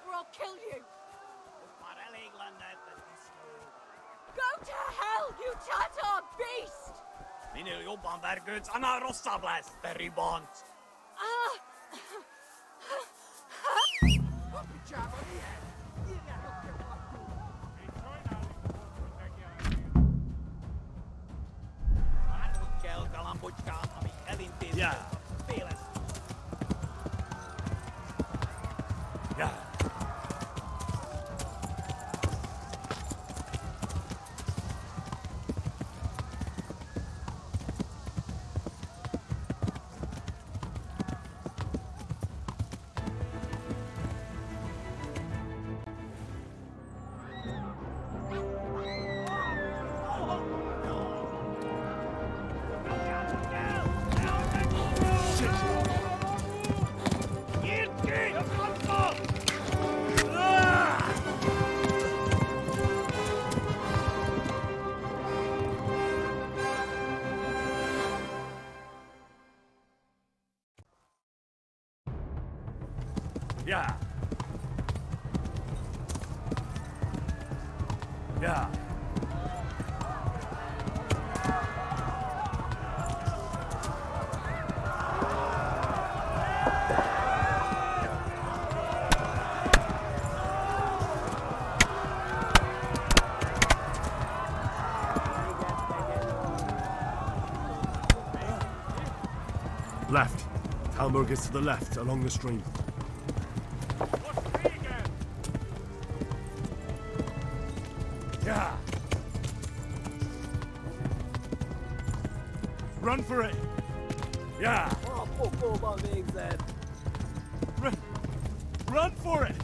or I'll kill you. Go to hell, you Tatar beast! Minä jopan värkyt ana rossabläs, veribont. Ja. Ja. Ja. Ja. Left. Talmberg is to the left, along the stream. Ja. Run for it! Ja. Run for it!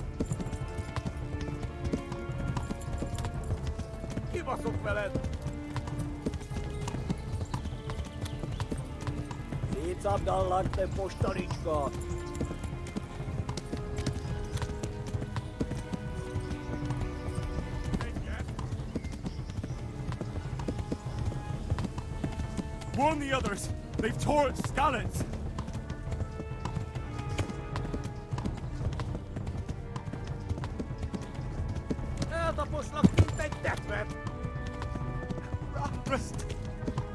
Kibaszok veled! Szétszabdallak, te postalicska! Warn the others! They've tore at Skalitz! Eltaposlak, mint egy tetvet!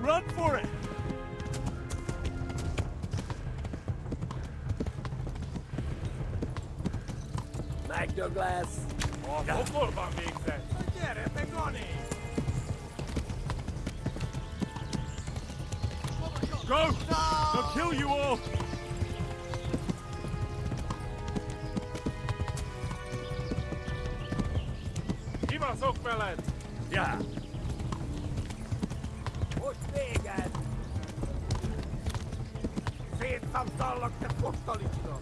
Run for it! Megdög lesz! A pokolban végzett! Gyere, te Gani! Go! They'll kill you all! Kibaszok veled! Ja. Most véged! Szétszabdallak, te postalicska!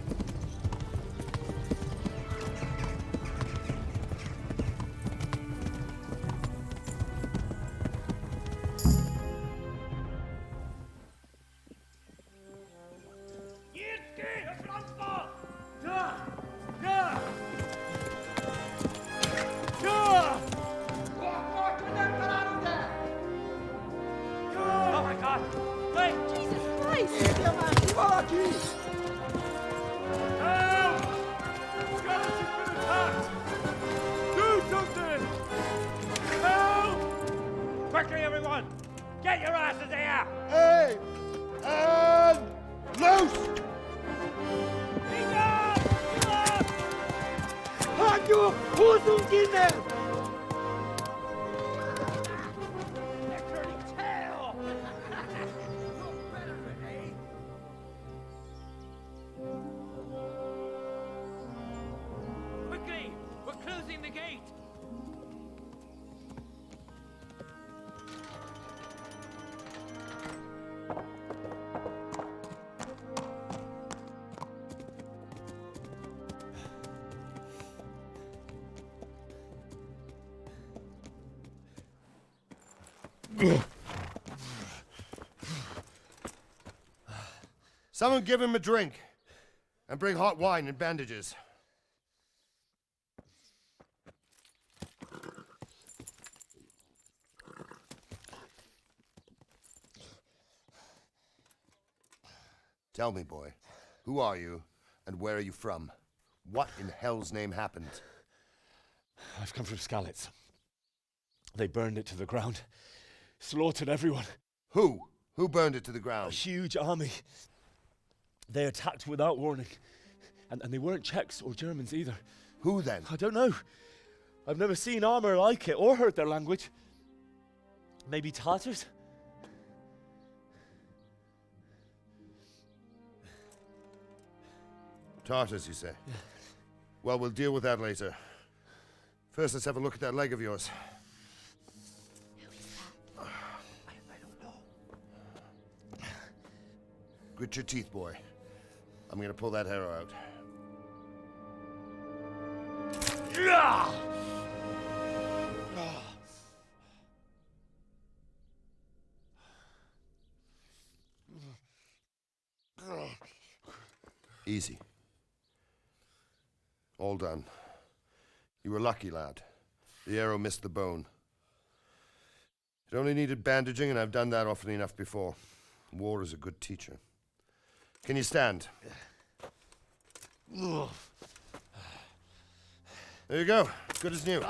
Quickly, everyone! Get your asses here! Hey! And loose! Hagyjuk! Húzzunk innen! They're turning tail! Look better, eh? Quickly! We're closing the gate! Someone give him a drink. And bring hot wine and bandages. Tell me, boy, who are you and where are you from? What in hell's name happened? I've come from Skalitz. They burned it to the ground. Slaughtered everyone. Who? Who burned it to the A ground? huge army. They attacked without warning. And they weren't Czechs or Germans either. Who then? I don't know. I've never seen armor like it or heard their language. Maybe Tatars? Tartars, you say? Yeah. Well, we'll deal with that later. First, let's have a look at that leg of yours. Who is that? I don't know. Grit your teeth, boy. I'm gonna pull that arrow out. Easy. All done. You were lucky, lad. The arrow missed the bone. It only needed bandaging, and I've done that often enough before. War is a good teacher. Can you stand? There you go. Good as new.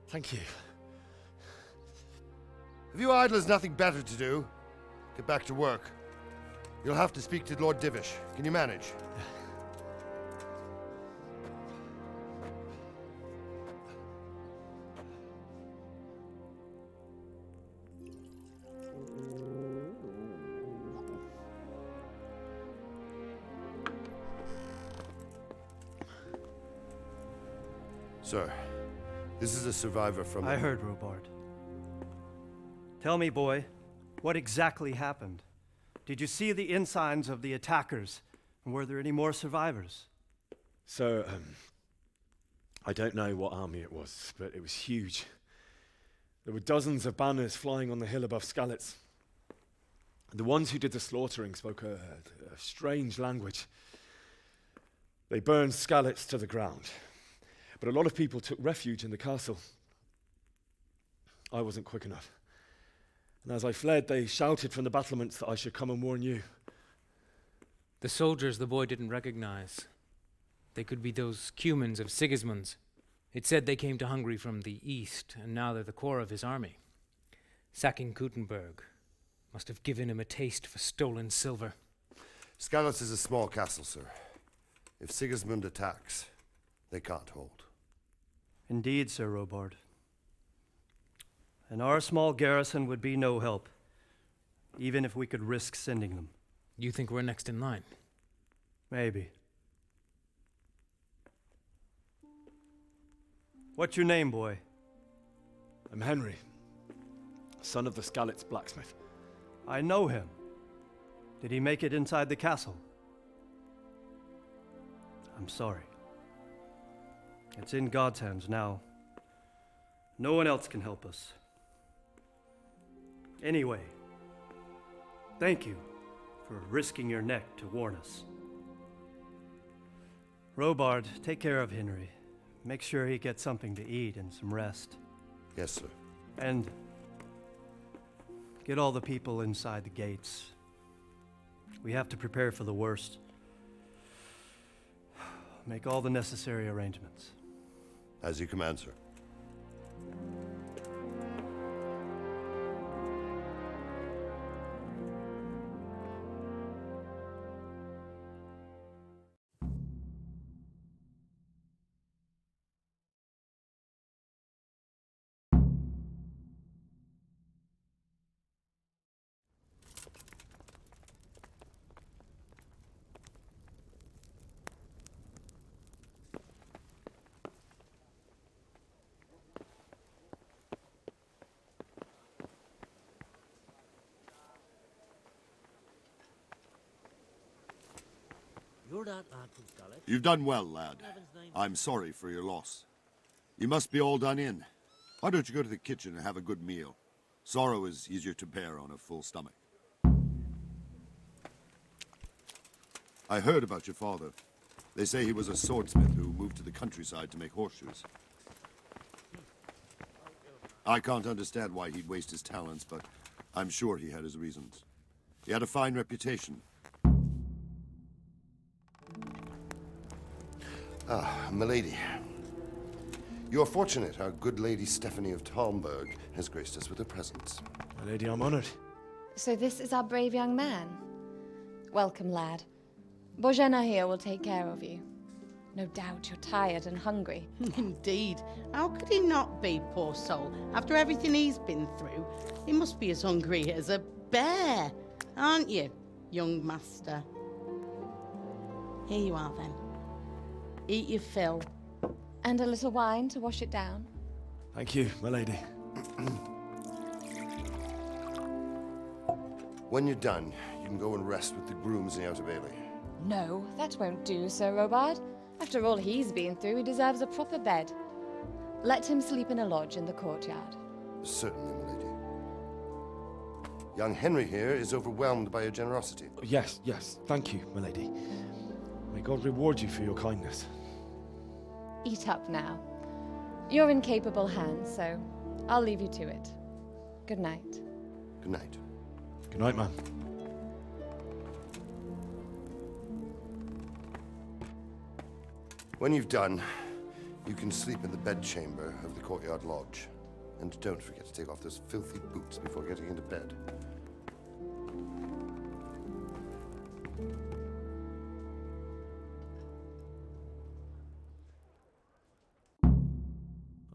Thank you. Have you idlers nothing better to do? Get back to work. You'll have to speak to Lord Divish. Can you manage? Sir, this is a survivor from... I heard, Robard. Tell me, boy, what exactly happened? Did you see the ensigns of the attackers? And were there any more survivors? So, I don't know what army it was, but it was huge. There were dozens of banners flying on the hill above Skalitz. The ones who did the slaughtering spoke a strange language. They burned Skalitz to the ground, but a lot of people took refuge in the castle. I wasn't quick enough. And as I fled, they shouted from the battlements that I should come and warn you. The soldiers the boy didn't recognize. They could be those Cumans of Sigismund's. It said they came to Hungary from the east, and now they're the core of his army. Sacking Gutenberg must have given him a taste for stolen silver. Skalitz is a small castle, sir. If Sigismund attacks, they can't hold. Indeed, Sir Robard. And our small garrison would be no help, even if we could risk sending them. You think we're next in line? Maybe. What's your name, boy? I'm Henry, son of the Skalitz blacksmith. I know him. Did he make it inside the castle? I'm sorry. It's in God's hands now. No one else can help us. Anyway, thank you for risking your neck to warn us. Robard, take care of Henry. Make sure he gets something to eat and some rest. Yes, sir. And get all the people inside the gates. We have to prepare for the worst. Make all the necessary arrangements. As you command, sir. You're that lad from Skalitz? You've done well, lad. I'm sorry for your loss. You must be all done in. Why don't you go to the kitchen and have a good meal? Sorrow is easier to bear on a full stomach. I heard about your father. They say he was a swordsmith who moved to the countryside to make horseshoes. I can't understand why he'd waste his talents, but I'm sure he had his reasons. He had a fine reputation. Ah, milady. You are fortunate our good lady Stephanie of Talmberg has graced us with her presence. My lady, I'm honored. So this is our brave young man. Welcome, lad. Bojena here will take care of you. No doubt you're tired and hungry. Indeed. How could he not be, poor soul? After everything he's been through, he must be as hungry as a bear, aren't you, young master? Here you are, then. Eat your fill. And a little wine to wash it down. Thank you, my lady. When you're done, you can go and rest with the grooms in the Outer Bailey. No, that won't do, Sir Robard. After all he's been through, he deserves a proper bed. Let him sleep in a lodge in the courtyard. Certainly, milady. Young Henry here is overwhelmed by your generosity. Yes, yes, thank you, my lady. May God reward you for your kindness. Eat up now. You're in capable hands, so I'll leave you to it. Good night. Good night. Good night, man. When you've done, you can sleep in the bedchamber of the courtyard lodge. And don't forget to take off those filthy boots before getting into bed.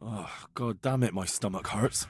Oh, God damn it, my stomach hurts.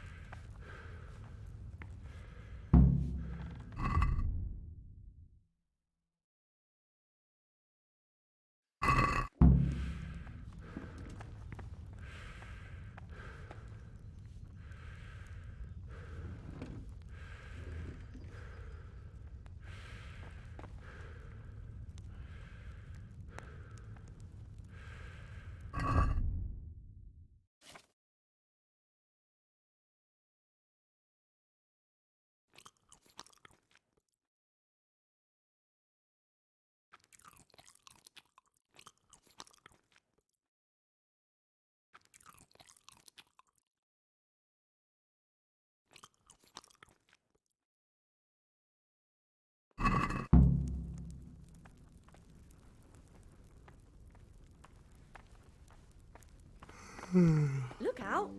Look out!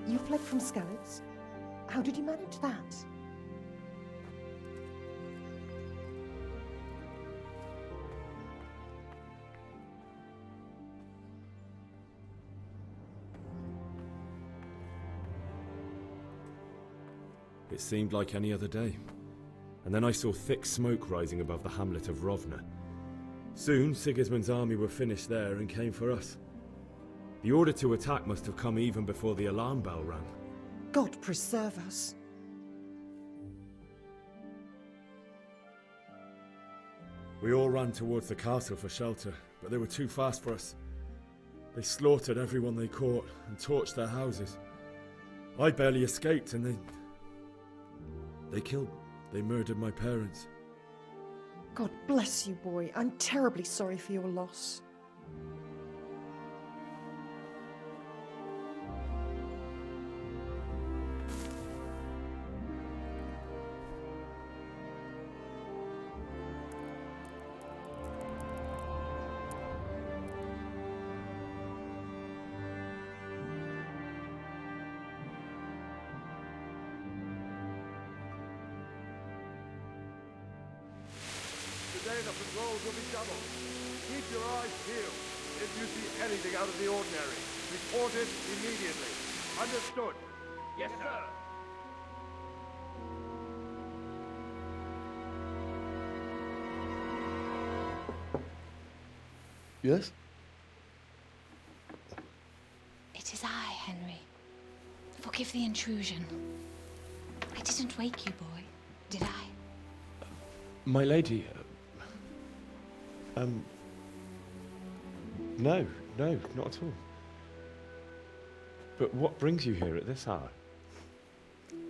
You fled from Skalitz? How did you manage that? It seemed like any other day. And then I saw thick smoke rising above the hamlet of Rovna. Soon, Sigismund's army were finished there and came for us. The order to attack must have come even before the alarm bell rang. God preserve us. We all ran towards the castle for shelter, but they were too fast for us. They slaughtered everyone they caught and torched their houses. I barely escaped, and they murdered my parents. God bless you, boy. I'm terribly sorry for your loss. Today the patrols will be doubled. Keep your eyes peeled. If you see anything out of the ordinary, report it immediately. Understood? Yes, sir. Yes? It is I, Henry. Forgive the intrusion. I didn't wake you, boy, did I? My lady, no, not at all. But what brings you here at this hour?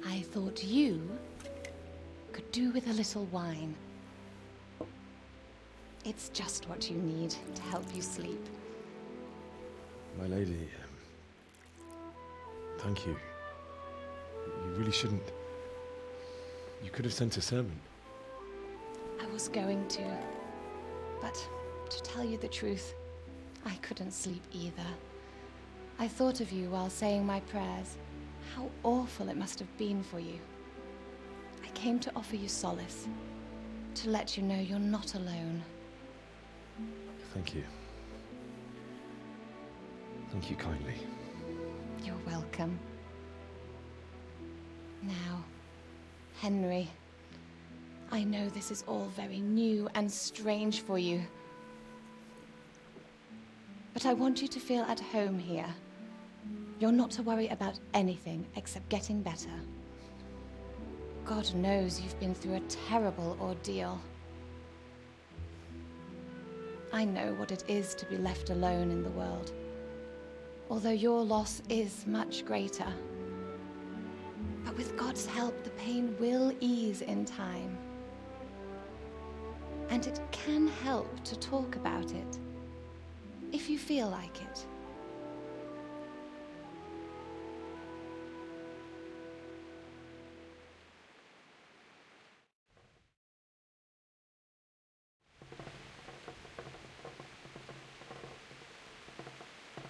I thought you could do with a little wine. It's just what you need to help you sleep. My lady, thank you. You really shouldn't. You could have sent a servant. I was going to, but to tell you the truth, I couldn't sleep either. I thought of you while saying my prayers. How awful it must have been for you. I came to offer you solace, to let you know you're not alone. Thank you. Thank you kindly. You're welcome. Now, Henry, I know this is all very new and strange for you, but I want you to feel at home here. You're not to worry about anything except getting better. God knows you've been through a terrible ordeal. I know what it is to be left alone in the world, although your loss is much greater. But with God's help, the pain will ease in time. And it can help to talk about it, if you feel like it.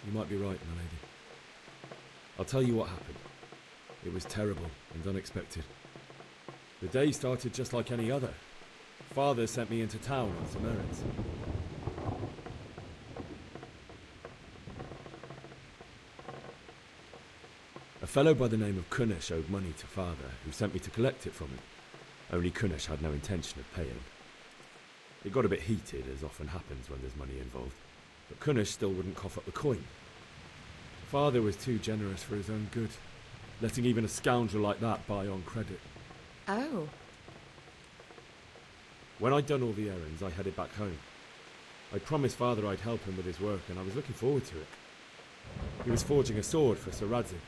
You might be right, my lady. I'll tell you what happened. It was terrible and unexpected. The day started just like any other. Father sent me into town on some errands. A fellow by the name of Kunnish owed money to Father, who sent me to collect it from him. Only Kunnish had no intention of paying. It got a bit heated, as often happens when there's money involved, but Kunnish still wouldn't cough up the coin. Father was too generous for his own good, letting even a scoundrel like that buy on credit. Oh. When I'd done all the errands, I headed back home. I'd promised Father I'd help him with his work, and I was looking forward to it. He was forging a sword for Sir Radzig.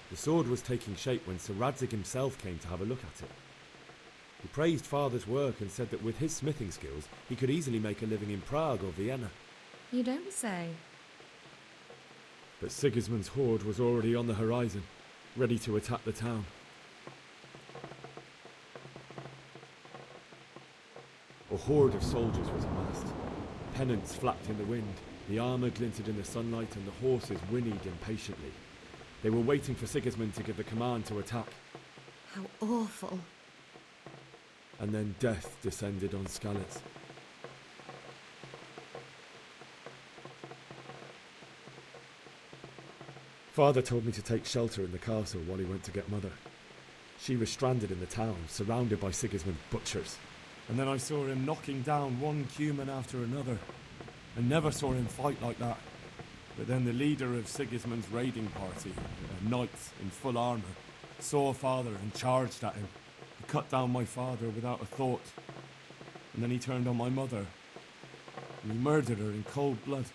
The sword was taking shape when Sir Radzig himself came to have a look at it. He praised Father's work and said that with his smithing skills, he could easily make a living in Prague or Vienna. You don't say. But Sigismund's horde was already on the horizon, ready to attack the town. A horde of soldiers was amassed. Pennants flapped in the wind, the armour glinted in the sunlight, and the horses whinnied impatiently. They were waiting for Sigismund to give the command to attack. How awful. And then death descended on Skalitz. Father told me to take shelter in the castle while he went to get Mother. She was stranded in the town, surrounded by Sigismund's butchers. And then I saw him knocking down one Cuman after another. I never saw him fight like that. But then the leader of Sigismund's raiding party, a knight in full armour, saw Father and charged at him. He cut down my father without a thought. And then he turned on my mother. And he murdered her in cold blood.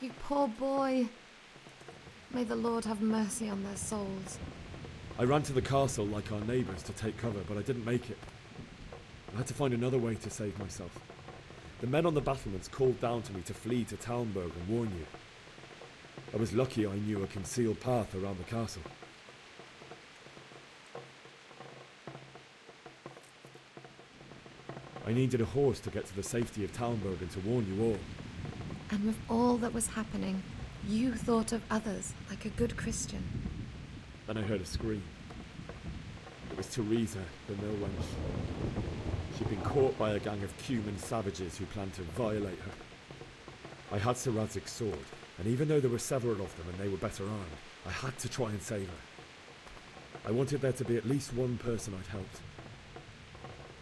You poor boy. May the Lord have mercy on their souls. I ran to the castle like our neighbours to take cover, but I didn't make it. I had to find another way to save myself. The men on the battlements called down to me to flee to Talmberg and warn you. I was lucky I knew a concealed path around the castle. I needed a horse to get to the safety of Talmberg and to warn you all. And with all that was happening, you thought of others like a good Christian. Then I heard a scream. It was Teresa, the mill wench. She'd been caught by a gang of Cuman savages who planned to violate her. I had Sir Radzig's sword, and even though there were several of them and they were better armed, I had to try and save her. I wanted there to be at least one person I'd helped.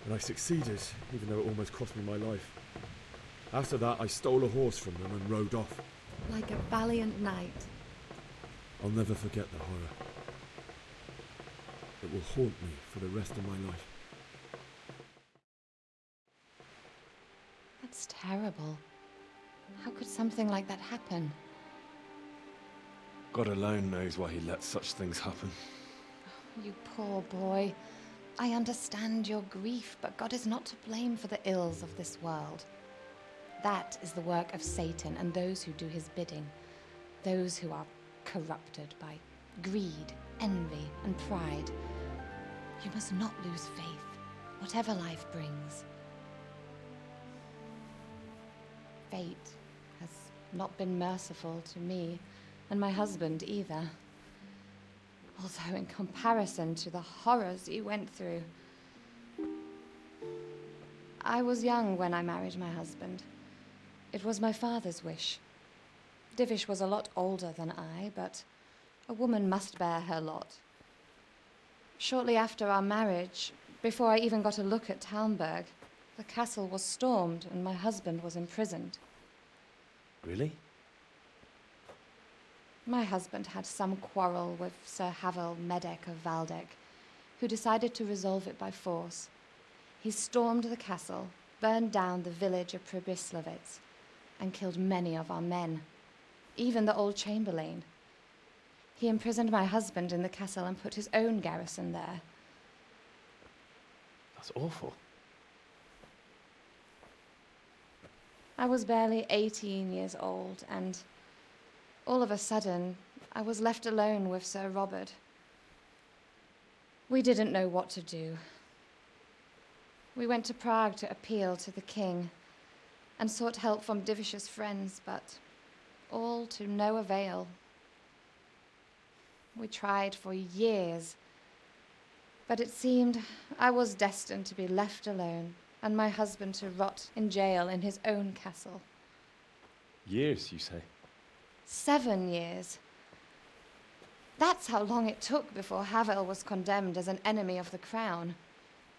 And I succeeded, even though it almost cost me my life. After that, I stole a horse from them and rode off. Like a valiant knight. I'll never forget the horror. It will haunt me for the rest of my life. That's terrible. How could something like that happen? God alone knows why he lets such things happen. You poor boy. I understand your grief, but God is not to blame for the ills of this world. That is the work of Satan and those who do his bidding. Those who are corrupted by greed, envy, and pride. You must not lose faith, whatever life brings. Fate has not been merciful to me, and my husband either. Although in comparison to the horrors you went through. I was young when I married my husband. It was my father's wish. Divish was a lot older than I, but a woman must bear her lot. Shortly after our marriage, before I even got a look at Talmberg, the castle was stormed and my husband was imprisoned. Really? My husband had some quarrel with Sir Havel Medek of Valdek, who decided to resolve it by force. He stormed the castle, burned down the village of Pribyslavitz, and killed many of our men, even the old chamberlain. He imprisoned my husband in the castle and put his own garrison there. That's awful. I was barely 18 years old, and all of a sudden, I was left alone with Sir Robert. We didn't know what to do. We went to Prague to appeal to the king and sought help from Divish's friends, but all to no avail. We tried for years, but it seemed I was destined to be left alone and my husband to rot in jail in his own castle. Years, you say? 7 years. That's how long it took before Havel was condemned as an enemy of the crown.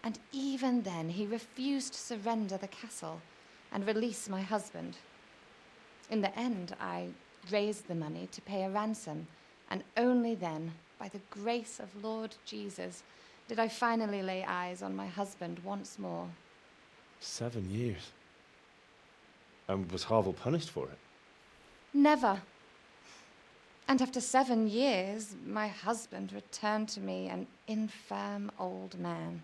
And even then, he refused to surrender the castle and release my husband. In the end, I raised the money to pay a ransom, and only then, by the grace of Lord Jesus, did I finally lay eyes on my husband once more. 7 years? And was Havel punished for it? Never. And after 7 years, my husband returned to me an infirm old man.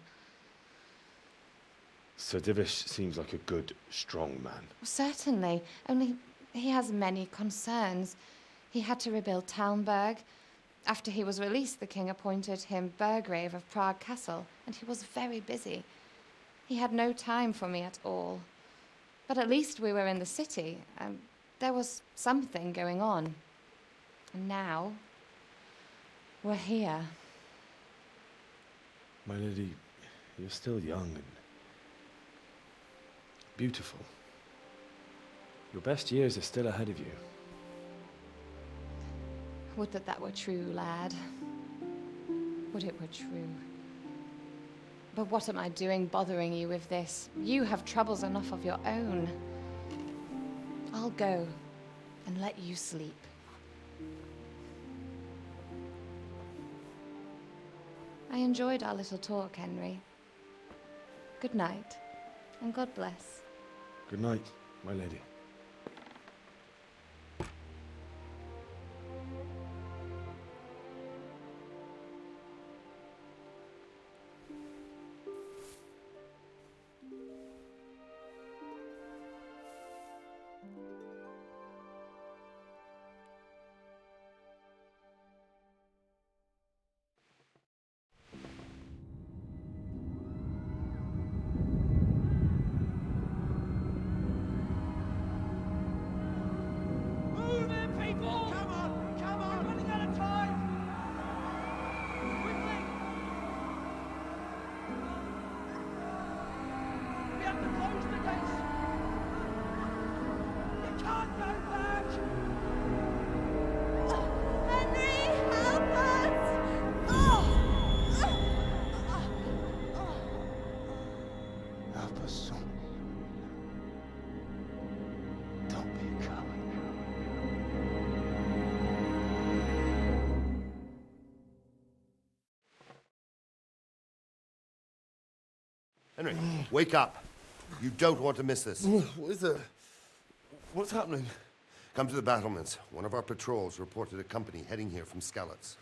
Sir Divish seems like a good, strong man. Certainly, only he has many concerns. He had to rebuild Talmberg. After he was released, the king appointed him Burgrave of Prague Castle, and he was very busy. He had no time for me at all. But at least we were in the city, and there was something going on. And now, we're here. My lady, you're still young and beautiful. Your best years are still ahead of you. Would that that were true, lad. Would it were true. But what am I doing bothering you with this? You have troubles enough of your own. I'll go and let you sleep. I enjoyed our little talk, Henry. Good night. And God bless. Good night, my lady. Help us, son. Don't be a coward. Henry, wake up. You don't want to miss this. What is it? What's happening? Come to the battlements. One of our patrols reported a company heading here from Skalitz.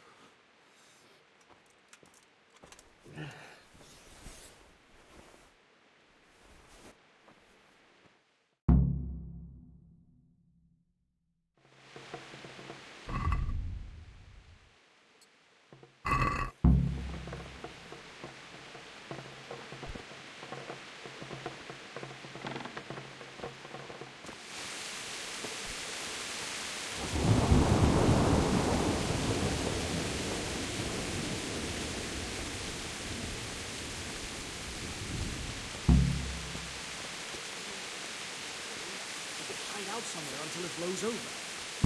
Hide out somewhere until it blows over.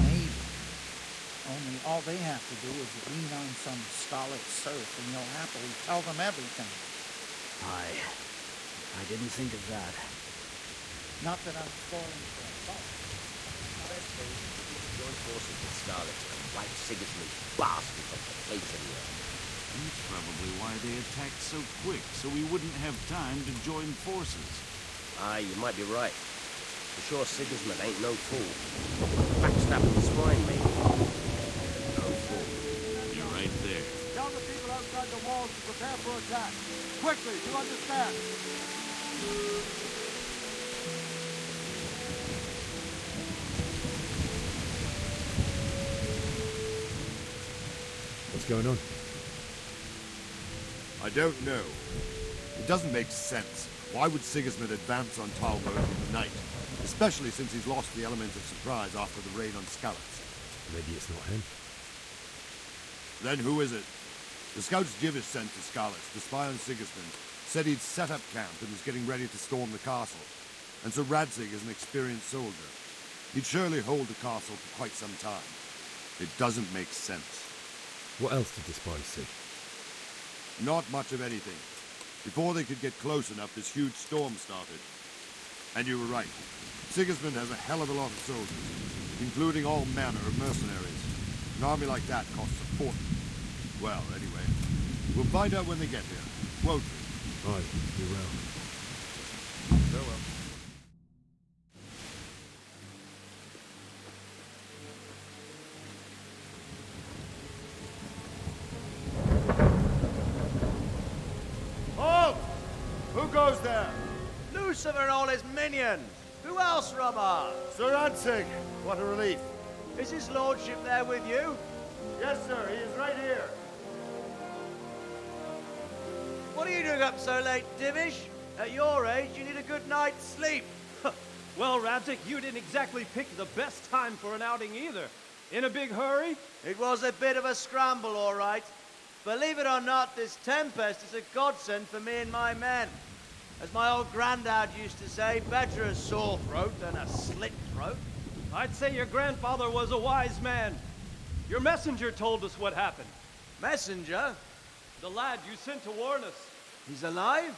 Maybe. Only all they have to do is lean on some Skalitz serf and you'll happily tell them everything. I didn't think of that. Not that I'm falling for a fault. Join forces with Skalitz and wipe Sigismund's bastards off the face of the earth. That's probably why they attacked so quick, so we wouldn't have time to join forces. Aye, you might be right. For sure Sigismund ain't no fool. Backstabbing the swine, maybe. No fool. You're right there. Tell the people outside the walls to prepare for attack. Quickly, to understand. What's going on? I don't know. It doesn't make sense. Why would Sigismund advance on Talbot in the night? Especially since he's lost the element of surprise after the raid on Skalitz. Maybe it's not him. Then who is it? The scouts Jivish sent to Skalitz to spy on Sigismund said he'd set up camp and was getting ready to storm the castle. And so Radzig is an experienced soldier. He'd surely hold the castle for quite some time. It doesn't make sense. What else did the spies see? Not much of anything. Before they could get close enough, this huge storm started. And you were right. Sigismund has a hell of a lot of soldiers, including all manner of mercenaries. An army like that costs a fortune. Well, anyway, we'll find out when they get here, won't we? Aye, you will. Farewell. Halt! Who goes there? Lucifer and all his minions. Who else, Robber? Sir Radzig. What a relief. Is his lordship there with you? Yes, sir. He is right here. What are you doing up so late, Divish? At your age, you need a good night's sleep. Well, Radzig, you didn't exactly pick the best time for an outing either. In a big hurry? It was a bit of a scramble, all right. Believe it or not, this tempest is a godsend for me and my men. As my old granddad used to say, better a sore throat than a slit throat. I'd say your grandfather was a wise man. Your messenger told us what happened. Messenger? The lad you sent to warn us. He's alive?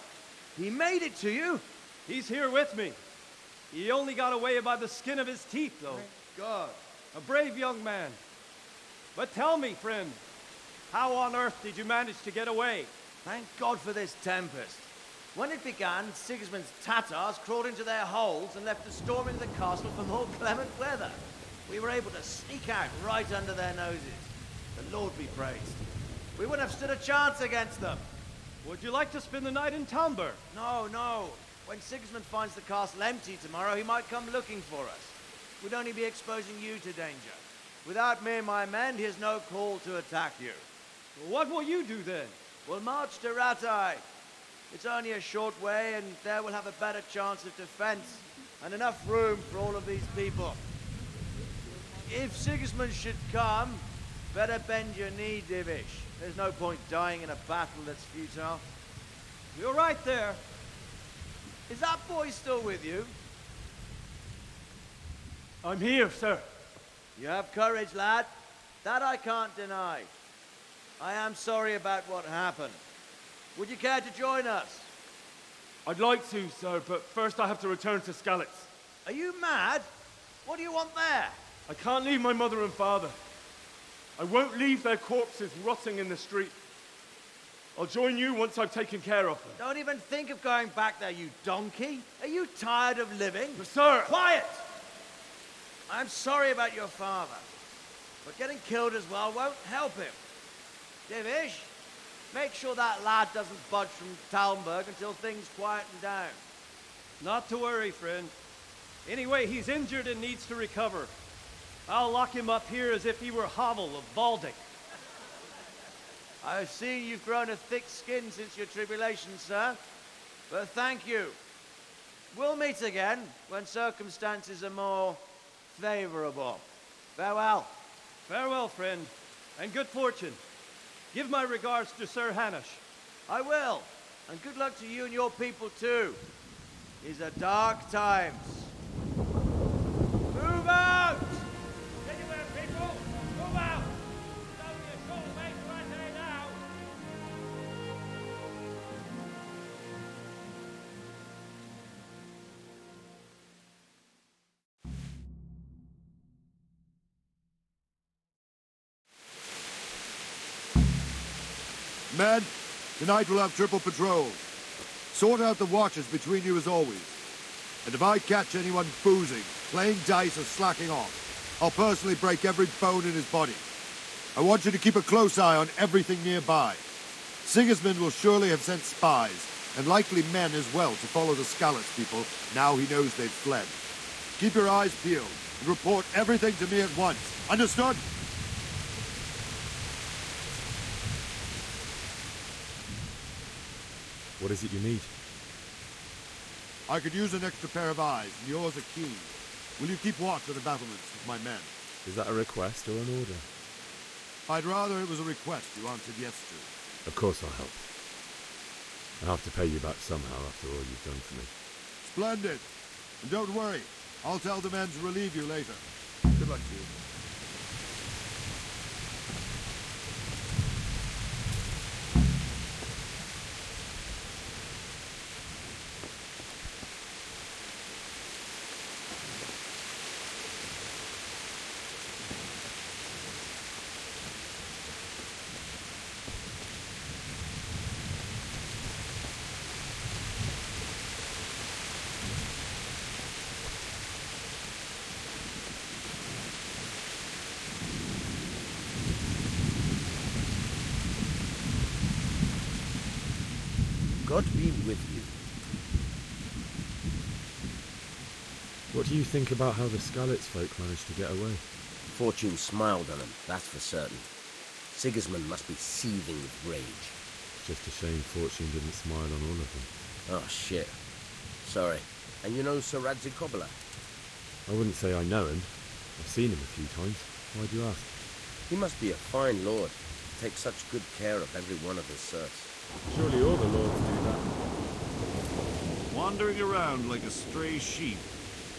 He made it to you? He's here with me. He only got away by the skin of his teeth, though. Thank God. A brave young man. But tell me, friend, how on earth did you manage to get away? Thank God for this tempest. When it began, Sigismund's Tatars crawled into their holes and left a storm into the castle for more clement weather. We were able to sneak out right under their noses. The Lord be praised. We wouldn't have stood a chance against them. Would you like to spend the night in Talmberg? No, no. When Sigismund finds the castle empty tomorrow, he might come looking for us. We'd only be exposing you to danger. Without me and my men, he has no call to attack you. What will you do then? We'll march to Ratai. It's only a short way, and there we'll have a better chance of defense and enough room for all of these people. If Sigismund should come, better bend your knee, Divish. There's no point dying in a battle that's futile. You're right there. Is that boy still with you? I'm here, sir. You have courage, lad. That I can't deny. I am sorry about what happened. Would you care to join us? I'd like to, sir, but first I have to return to Skalitz. Are you mad? What do you want there? I can't leave my mother and father. I won't leave their corpses rotting in the street. I'll join you once I've taken care of them. Don't even think of going back there, you donkey. Are you tired of living? But sir! Quiet! I'm sorry about your father, but getting killed as well won't help him. Divish, make sure that lad doesn't budge from Talmberg until things quieten down. Not to worry, friend. Anyway, he's injured and needs to recover. I'll lock him up here as if he were Havel of Baldic. I've seen you've grown a thick skin since your tribulation, sir. But thank you. We'll meet again when circumstances are more favorable. Farewell. Farewell, friend, and good fortune. Give my regards to Sir Hanush. I will. And good luck to you and your people, too. These are dark times. Move out! Anywhere, people! Move out! It's only a short way to Ratai now. Men, tonight we'll have triple patrol. Sort out the watches between you as always. And if I catch anyone boozing, playing dice, or slacking off, I'll personally break every bone in his body. I want you to keep a close eye on everything nearby. Sigismund will surely have sent spies, and likely men as well, to follow the Skalitz people now he knows they've fled. Keep your eyes peeled, and report everything to me at once. Understood? What is it you need? I could use an extra pair of eyes, and yours are keen. Will you keep watch of the battlements with my men? Is that a request or an order? I'd rather it was a request you answered yes to. Of course I'll help. I'll have to pay you back somehow after all you've done for me. Splendid. And don't worry, I'll tell the men to relieve you later. Good luck to you. God be with you. What do you think about how the Skalitz folk managed to get away? Fortune smiled on him, that's for certain. Sigismund must be seething with rage. Just a shame Fortune didn't smile on all of them. Oh, shit. Sorry. And you know Sir Radzi Kobbler? I wouldn't say I know him. I've seen him a few times. Why do you ask? He must be a fine lord. Take such good care of every one of his serfs. Surely all the lords do that. Wandering around like a stray sheep.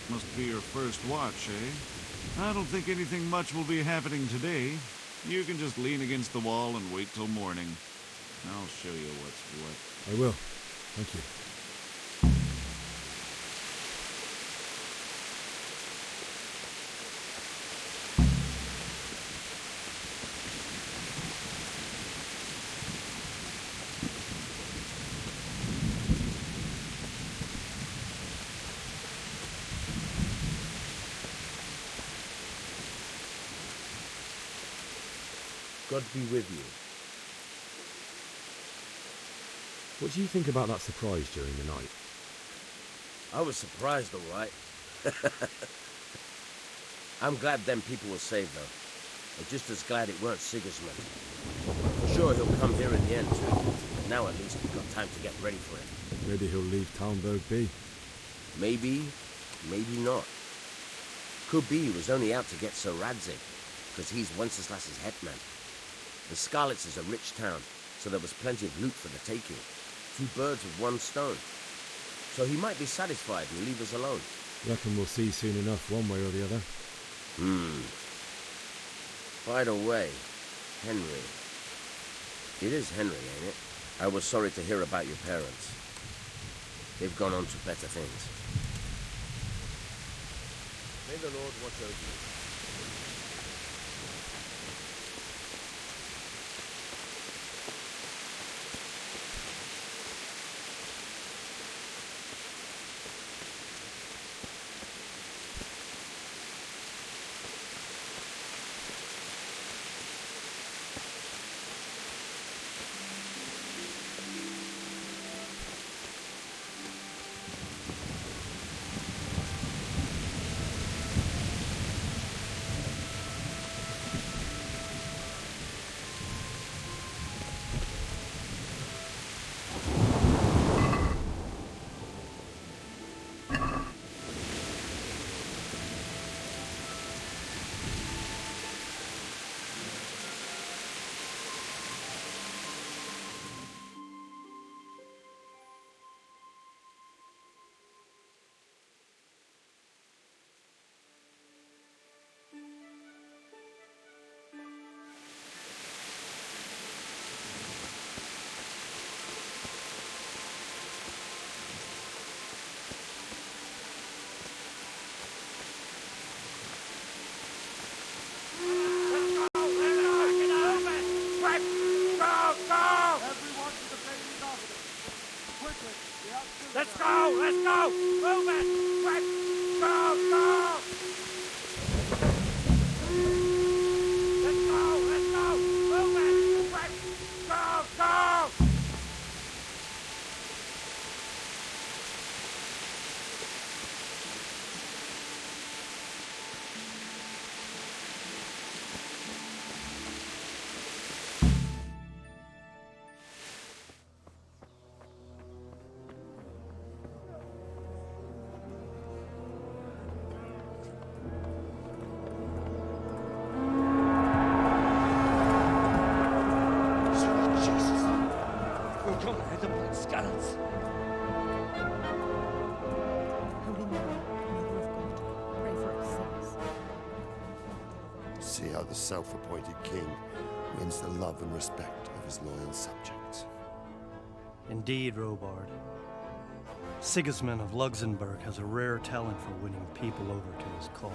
Must be your first watch, eh? I don't think anything much will be happening today. You can just lean against the wall and wait till morning. I'll show you what's what. I will. Thank you. God be with you. What do you think about that surprise during the night? I was surprised, all right. I'm glad them people were saved, though. I'm just as glad it weren't Sigismund. For sure he'll come here in the end, too. But now at least we've got time to get ready for it. Maybe he'll leave Talmberg be. Maybe, maybe not. Could be he was only out to get Sir Radzig, because he's Wenceslas's hetman. The Scarlets is a rich town, so there was plenty of loot for the taking. 2 birds with 1 stone. So he might be satisfied and leave us alone. Reckon we'll see soon enough, one way or the other. By the way, Henry. It is Henry, ain't it? I was sorry to hear about your parents. They've gone on to better things. May the Lord watch over you. Let's go! Let's go! Move it! Quick! Go! Go! Let's go! Let's go! Move it! Quick! Go! Go! See how the self-appointed king wins the love and respect of his loyal subjects. Indeed, Robard. Sigismund of Luxembourg has a rare talent for winning people over to his cause.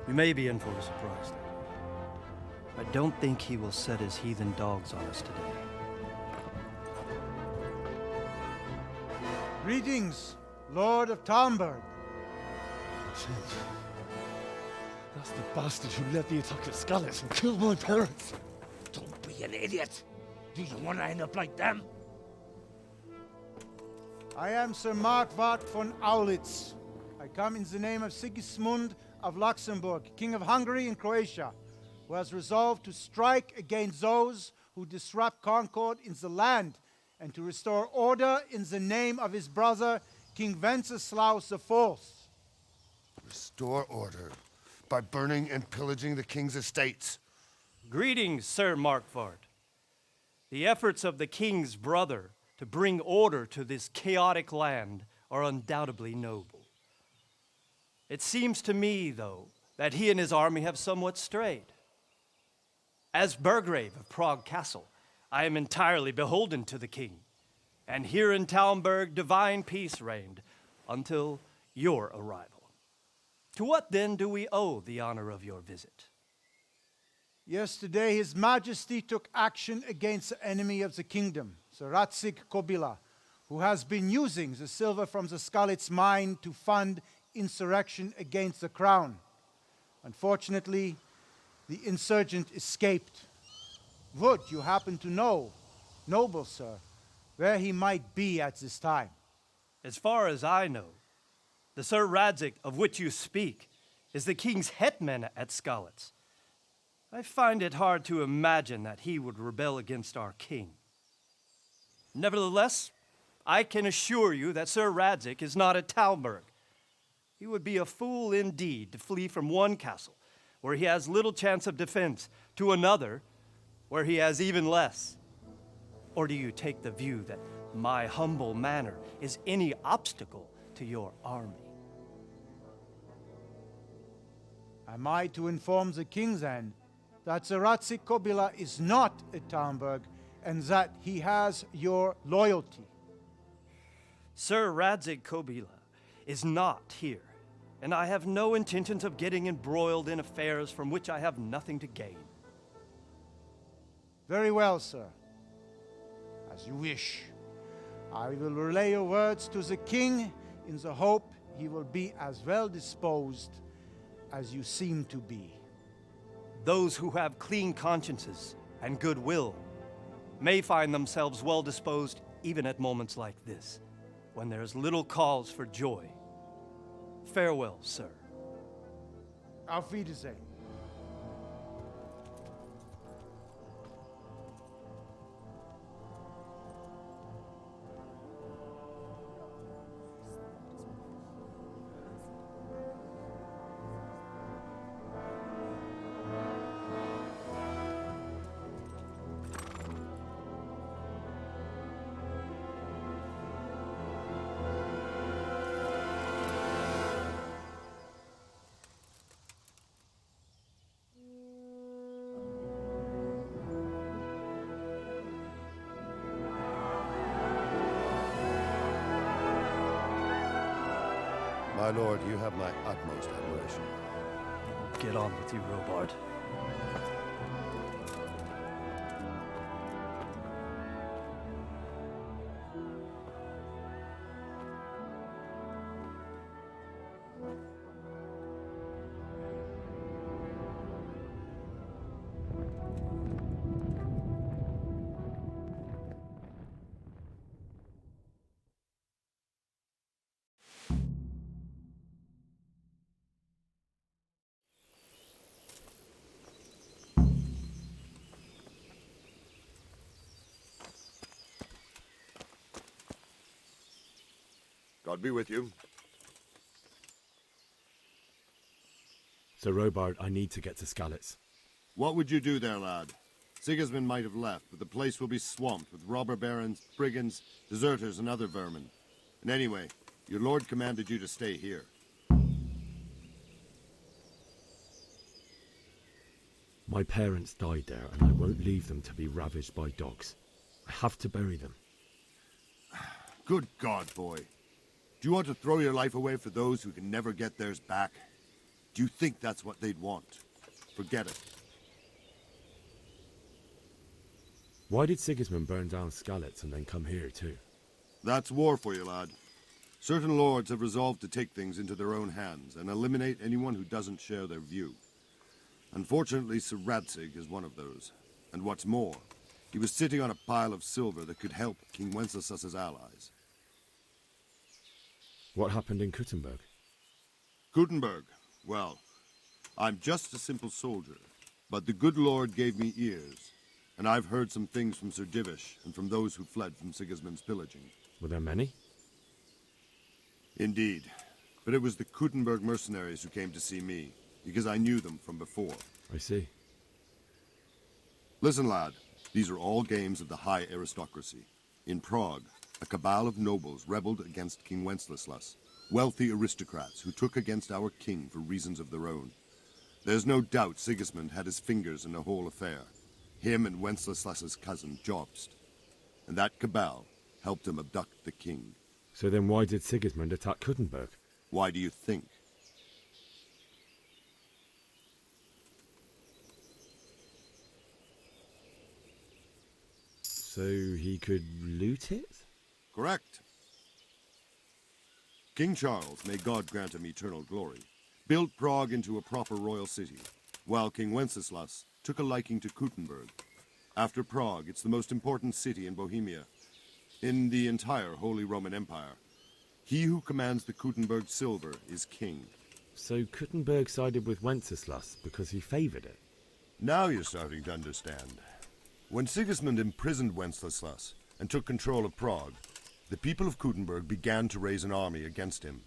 We may be in for a surprise, though. I don't think he will set his heathen dogs on us today. Greetings, Lord of Talmberg. That's the bastard who led the attack at Scarlets and killed my parents. Don't be an idiot. Do you want to end up like them? I am Sir Markwart von Aulitz. I come in the name of Sigismund of Luxembourg, King of Hungary and Croatia, who has resolved to strike against those who disrupt concord in the land and to restore order in the name of his brother, King Wenceslaus IV. Restore order by burning and pillaging the king's estates. Greetings, Sir Markwart. The efforts of the king's brother to bring order to this chaotic land are undoubtedly noble. It seems to me, though, that he and his army have somewhat strayed. As Burgrave of Prague Castle, I am entirely beholden to the king, and here in Talmberg divine peace reigned until your arrival. To what then do we owe the honor of your visit? Yesterday, His Majesty took action against the enemy of the kingdom, Sir Radzig Kobyla, who has been using the silver from the Scarlet's mine to fund insurrection against the crown. Unfortunately, the insurgent escaped. Would you happen to know, noble sir, where he might be at this time? As far as I know, the Sir Radzig of which you speak is the king's hetman at Skalitz. I find it hard to imagine that he would rebel against our king. Nevertheless, I can assure you that Sir Radzig is not at Talmberg. He would be a fool indeed to flee from one castle, where he has little chance of defense, to another, where he has even less. Or do you take the view that my humble manner is any obstacle to your army? Am I to inform the king then that Sir Radzig Kobyla is not at Talmberg and that he has your loyalty? Sir Radzig Kobyla is not here, and I have no intentions of getting embroiled in affairs from which I have nothing to gain. Very well, sir. As you wish. I will relay your words to the king in the hope he will be as well disposed as you seem to be. Those who have clean consciences and goodwill may find themselves well disposed even at moments like this, when there is little cause for joy. Farewell, sir. Auf Wiedersehen. My lord, you have my utmost admiration. Get on with you, Robard. God be with you. Sir Robard, I need to get to Skalitz. What would you do there, lad? Sigismund might have left, but the place will be swamped with robber barons, brigands, deserters, and other vermin. And anyway, your lord commanded you to stay here. My parents died there, and I won't leave them to be ravaged by dogs. I have to bury them. Good God, boy. Do you want to throw your life away for those who can never get theirs back? Do you think that's what they'd want? Forget it. Why did Sigismund burn down Skalitz and then come here too? That's war for you, lad. Certain lords have resolved to take things into their own hands and eliminate anyone who doesn't share their view. Unfortunately, Sir Radzig is one of those. And what's more, he was sitting on a pile of silver that could help King Wenceslas's allies. What happened in Kuttenberg? Kuttenberg? Well, I'm just a simple soldier, but the good Lord gave me ears, and I've heard some things from Sir Divish and from those who fled from Sigismund's pillaging. Were there many? Indeed, but it was the Kuttenberg mercenaries who came to see me, because I knew them from before. I see. Listen, lad, these are all games of the high aristocracy. In Prague, a cabal of nobles rebelled against King Wenceslas, wealthy aristocrats who took against our king for reasons of their own. There's no doubt Sigismund had his fingers in the whole affair. Him and Wenceslas's cousin, Jobst. And that cabal helped him abduct the king. So then why did Sigismund attack Kuttenberg? Why do you think? So he could loot it? Correct. King Charles, may God grant him eternal glory, built Prague into a proper royal city. while King Wenceslas took a liking to Kuttenberg. After Prague, it's the most important city in Bohemia, in the entire Holy Roman Empire. He who commands the Kuttenberg silver is king. So Kuttenberg sided with Wenceslas because he favoured it? Now you're starting to understand. When Sigismund imprisoned Wenceslas and took control of Prague, the people of Kuttenberg began to raise an army against him.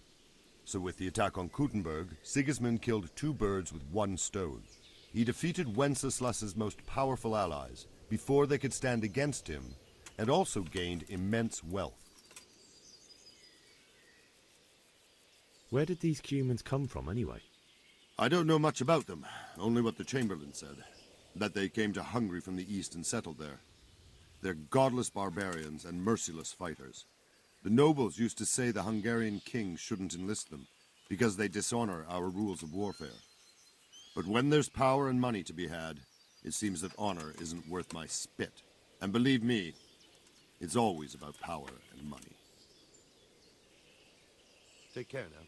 So with the attack on Kuttenberg, Sigismund killed 2 birds with 1 stone. He defeated Wenceslas's most powerful allies before they could stand against him, and also gained immense wealth. Where did these Cumans come from, anyway? I don't know much about them, only what the Chamberlain said. That they came to Hungary from the east and settled there. They're godless barbarians and merciless fighters. The nobles used to say the Hungarian king shouldn't enlist them, because they dishonor our rules of warfare. But when there's power and money to be had, it seems that honor isn't worth my spit. And believe me, it's always about power and money. Take care now.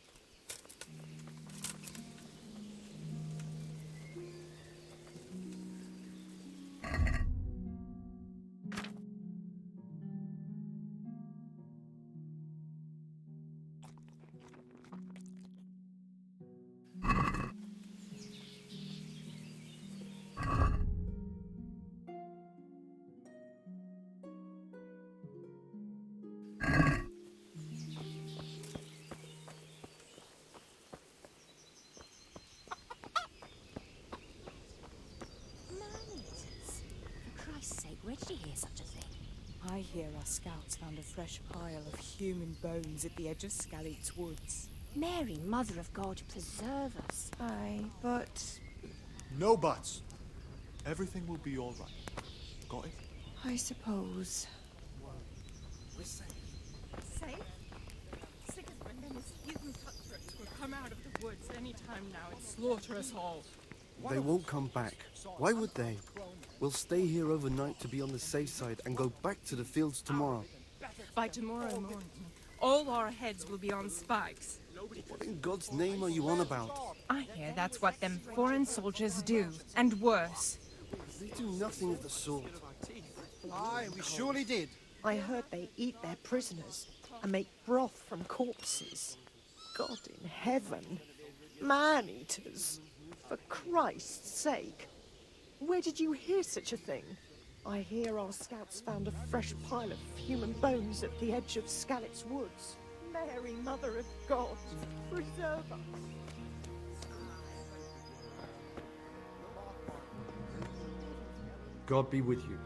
Where did you hear such a thing? I hear our scouts found a fresh pile of human bones at the edge of Skalitz Woods. Mary, Mother of God, preserve us. Aye, but... No buts. Everything will be all right. Got it? I suppose. We're safe. Safe? Sigismund and his heathen cutthroats will come out of the woods any time now and slaughter us all. They won't come back. Why would they? We'll stay here overnight to be on the safe side and go back to the fields tomorrow. By tomorrow morning, all our heads will be on spikes. What in God's name are you on about? I hear that's what them foreign soldiers do, and worse. They do nothing of the sort. Aye, we surely did. I heard they eat their prisoners and make broth from corpses. God in heaven. Man-eaters. For Christ's sake. Where did you hear such a thing? I hear our scouts found a fresh pile of human bones at the edge of Skalitz Woods. Mary, Mother of God, preserve us. God be with you.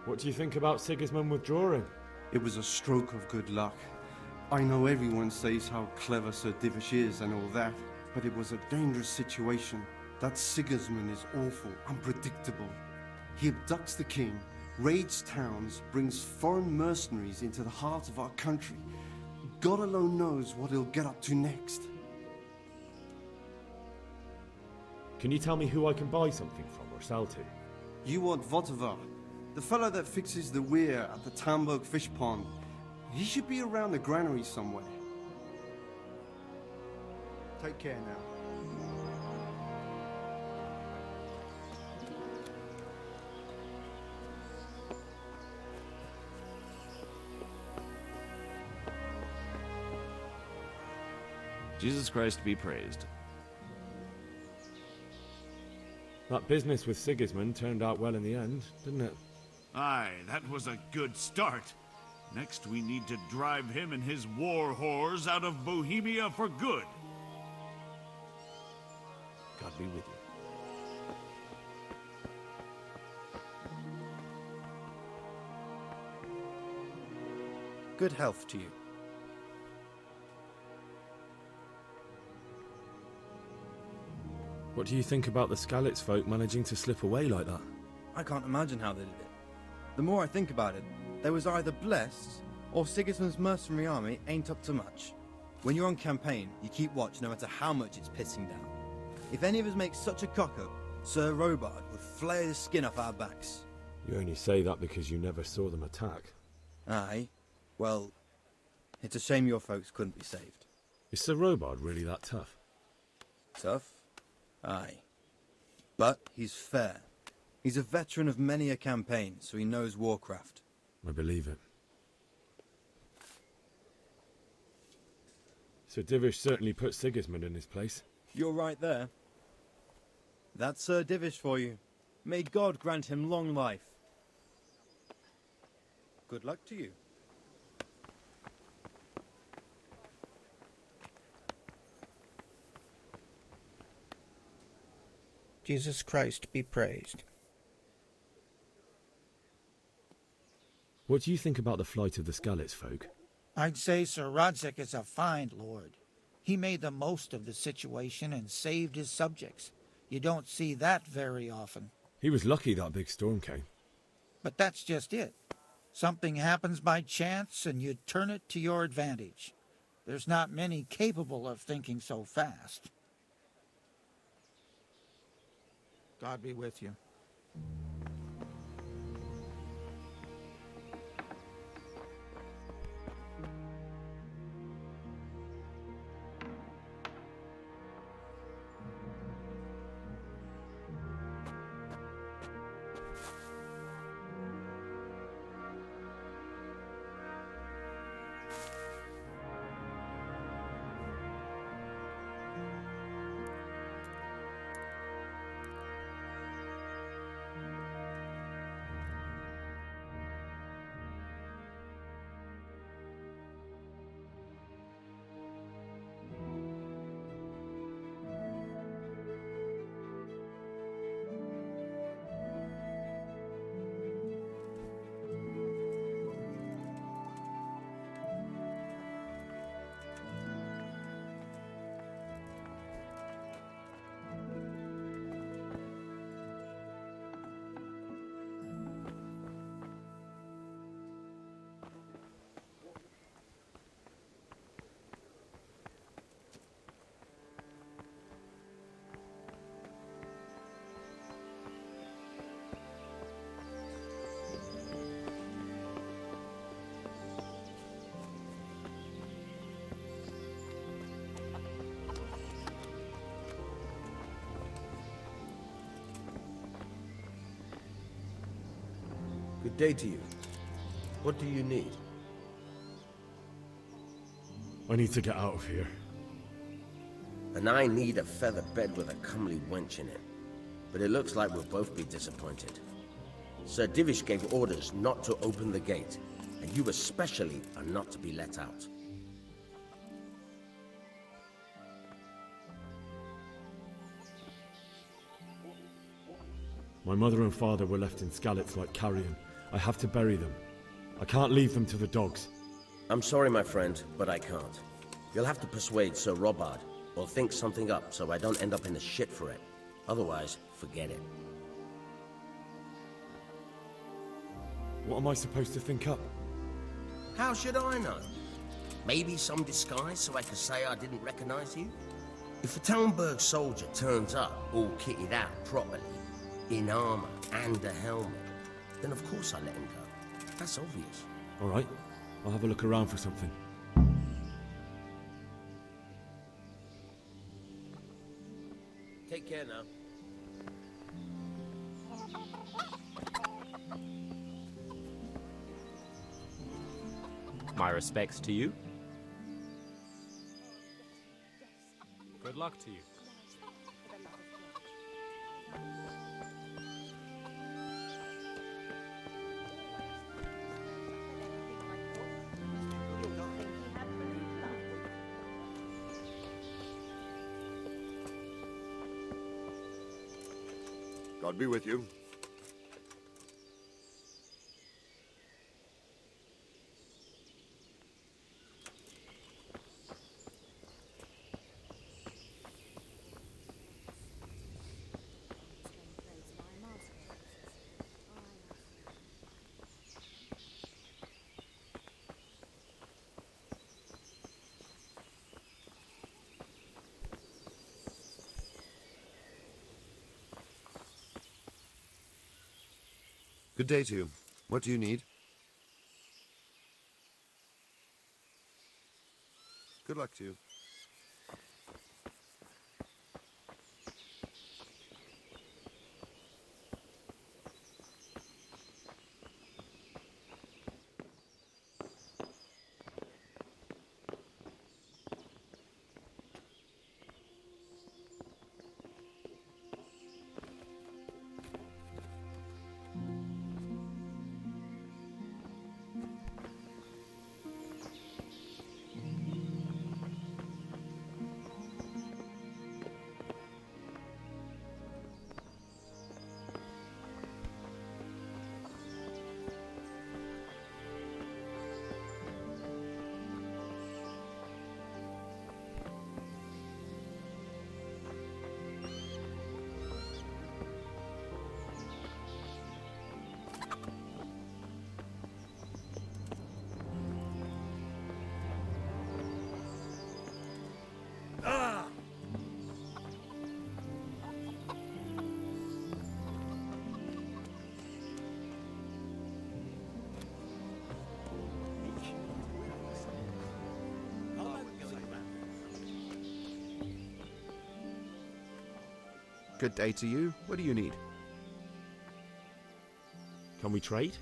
What do you think about Sigismund withdrawing? It was a stroke of good luck. I know everyone says how clever Sir Divish is and all that, but it was a dangerous situation. That Sigismund is awful, unpredictable. He abducts the king, raids towns, brings foreign mercenaries into the heart of our country. God alone knows what he'll get up to next. Can you tell me who I can buy something from or sell to? You want Votovar, the fellow that fixes the weir at the Tamburg fish pond. He should be around the granary somewhere. Take care now. Jesus Christ be praised. That business with Sigismund turned out well in the end, didn't it? Aye, that was a good start. Next, we need to drive him and his war whores out of Bohemia for good. God be with you. Good health to you. What do you think about the Skalitz folk managing to slip away like that? I can't imagine how they did it. The more I think about it, they was either blessed, or Sigismund's mercenary army ain't up to much. When you're on campaign, you keep watch no matter how much it's pissing down. If any of us make such a cock-up, Sir Robard would flay the skin off our backs. You only say that because you never saw them attack. Aye. Well, it's a shame your folks couldn't be saved. Is Sir Robard really that tough? Tough? Aye. But he's fair. He's a veteran of many a campaign, so he knows warcraft. I believe it. Sir Divish certainly put Sigismund in his place. You're right there. That's Sir Divish for you. May God grant him long life. Good luck to you. Jesus Christ be praised. What do you think about the flight of the Skalitz folk? I'd say Sir Rodzik is a fine lord. He made the most of the situation and saved his subjects. You don't see that very often. He was lucky that big storm came. But that's just it. Something happens by chance and you turn it to your advantage. There's not many capable of thinking so fast. God be with you. Good day to you. What do you need? I need to get out of here. And I need a feather bed with a comely wench in it. But it looks like we'll both be disappointed. Sir Divish gave orders not to open the gate, and you especially are not to be let out. My mother and father were left in Skalitz like carrion. I have to bury them. I can't leave them to the dogs. I'm sorry, my friend, but I can't. You'll have to persuade Sir Robard, or think something up so I don't end up in the shit for it. Otherwise, forget it. What am I supposed to think up? How should I know? Maybe some disguise so I could say I didn't recognize you? If a Talmberg soldier turns up, all kitted out properly, in armor and a helmet, then of course I let him go. That's obvious. All right, I'll have a look around for something. Take care now. My respects to you. Good luck to you. God be with you. Good day to you. What do you need? Good luck to you. Good day to you. What do you need? Can we trade?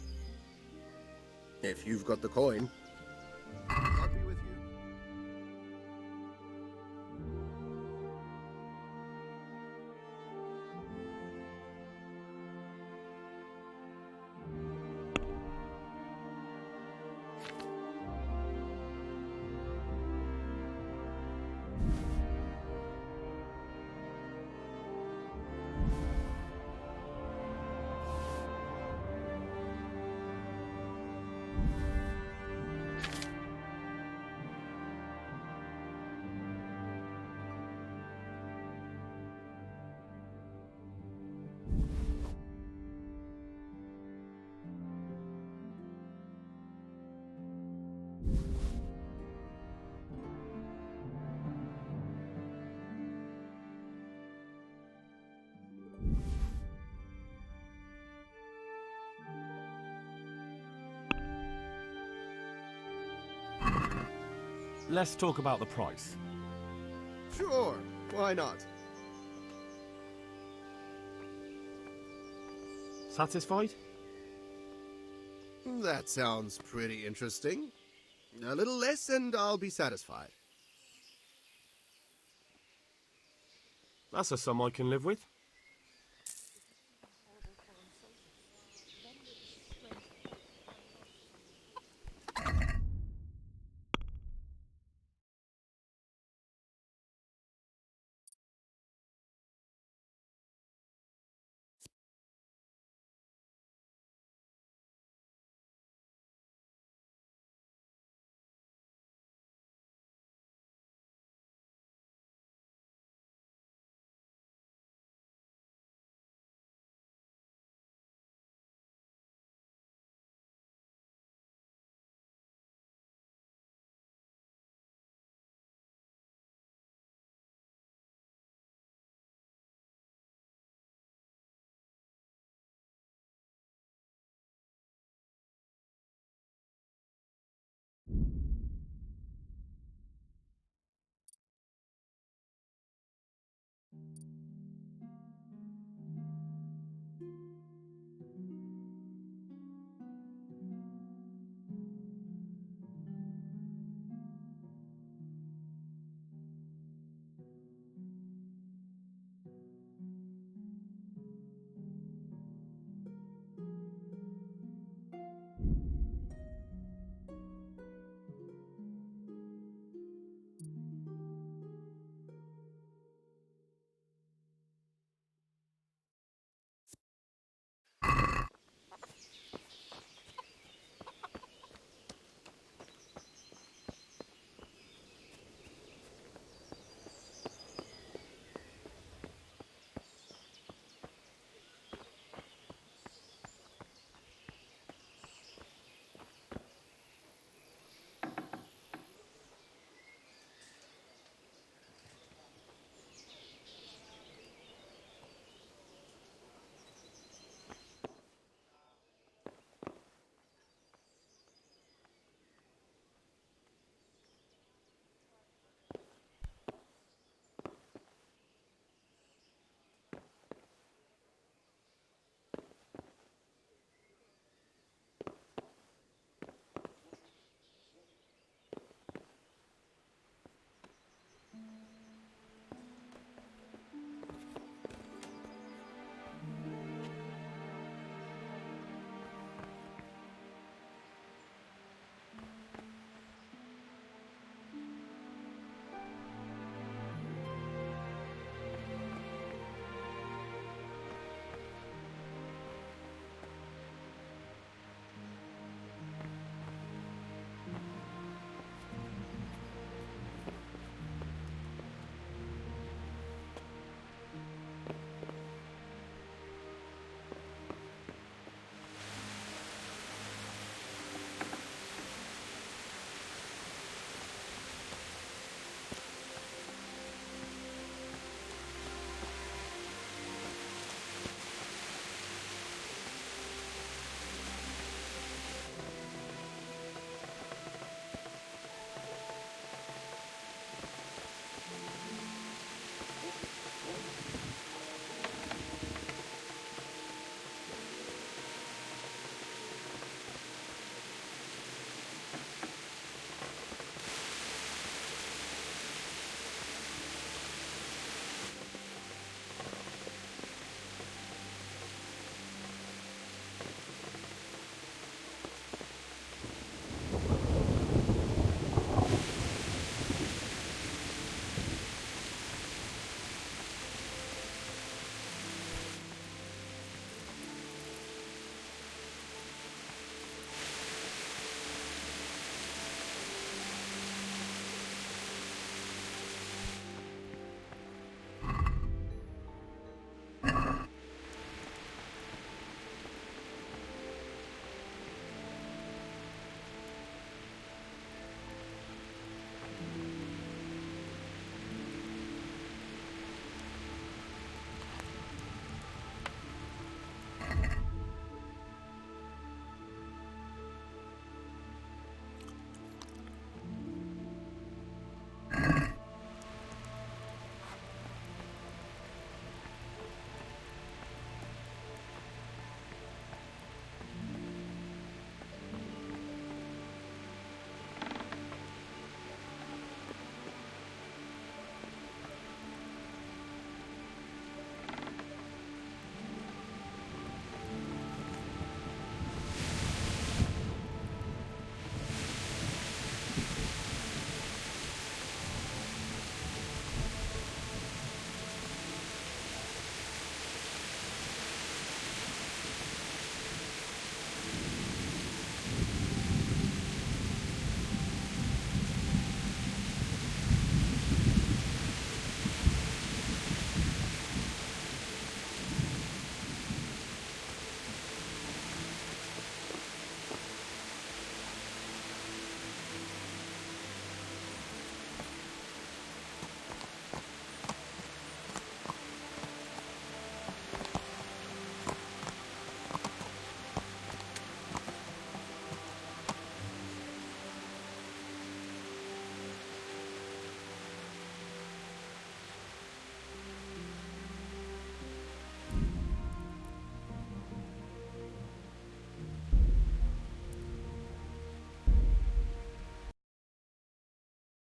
If you've got the coin. I'll be with you. Let's talk about the price. Sure, why not? Satisfied? That sounds pretty interesting. A little less and I'll be satisfied. That's a sum I can live with.